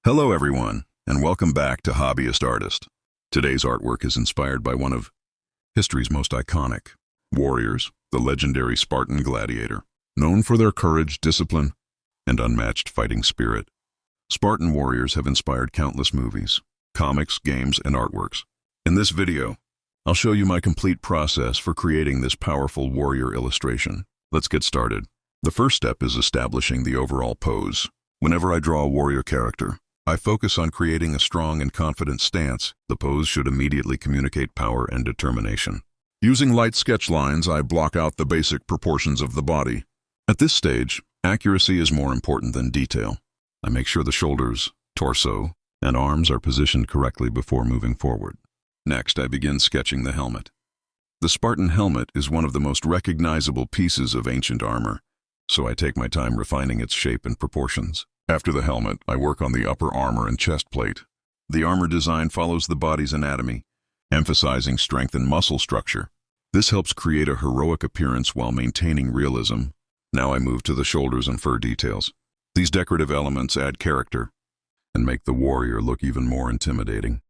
Hello everyone, and welcome back to Hobbyist Artist. Today's artwork is inspired by one of history's most iconic warriors, the legendary Spartan Gladiator. Known for their courage, discipline, and unmatched fighting spirit, Spartan warriors have inspired countless movies, comics, games, and artworks. In this video, I'll show you my complete process for creating this powerful warrior illustration. Let's get started. The first step is establishing the overall pose. Whenever I draw a warrior character, I focus on creating a strong and confident stance. The pose should immediately communicate power and determination. Using light sketch lines, I block out the basic proportions of the body. At this stage, accuracy is more important than detail. I make sure the shoulders, torso, and arms are positioned correctly before moving forward. Next, I begin sketching the helmet. The Spartan helmet is one of the most recognizable pieces of ancient armor, so I take my time refining its shape and proportions. After the helmet, I work on the upper armor and chest plate. The armor design follows the body's anatomy, emphasizing strength and muscle structure. This helps create a heroic appearance while maintaining realism. Now I move to the shoulders and fur details. These decorative elements add character and make the warrior look even more intimidating.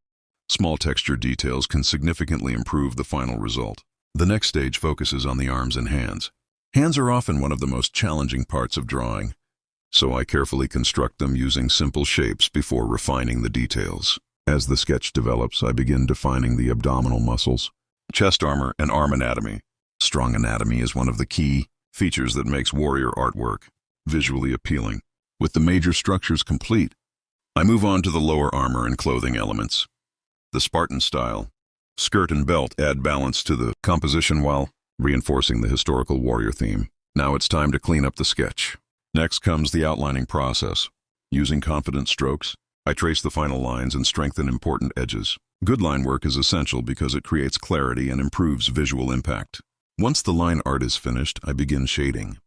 Small texture details can significantly improve the final result. The next stage focuses on the arms and hands. Hands are often one of the most challenging parts of drawing, so I carefully construct them using simple shapes before refining the details. As the sketch develops, I begin defining the abdominal muscles, chest armor, and arm anatomy. Strong anatomy is one of the key features that makes warrior artwork visually appealing. With the major structures complete, I move on to the lower armor and clothing elements. The Spartan style, skirt and belt add balance to the composition while reinforcing the historical warrior theme. Now it's time to clean up the sketch. Next comes the outlining process. Using confident strokes, I trace the final lines and strengthen important edges. Good line work is essential because it creates clarity and improves visual impact. Once the line art is finished, I begin shading.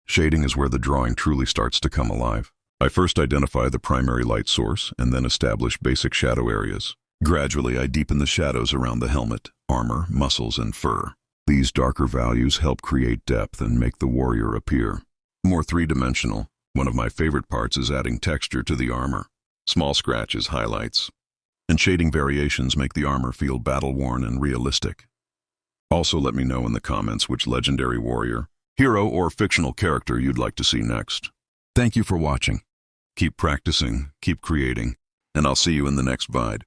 Shading is where the drawing truly starts to come alive. I first identify the primary light source and then establish basic shadow areas. Gradually, I deepen the shadows around the helmet, armor, muscles, and fur. These darker values help create depth and make the warrior appear more three-dimensional. One of my favorite parts is adding texture to the armor. Small scratches, highlights, and shading variations make the armor feel battle-worn and realistic. Also, let me know in the comments which legendary warrior, hero, or fictional character you'd like to see next. Thank you for watching. Keep practicing, keep creating, and I'll see you in the next video.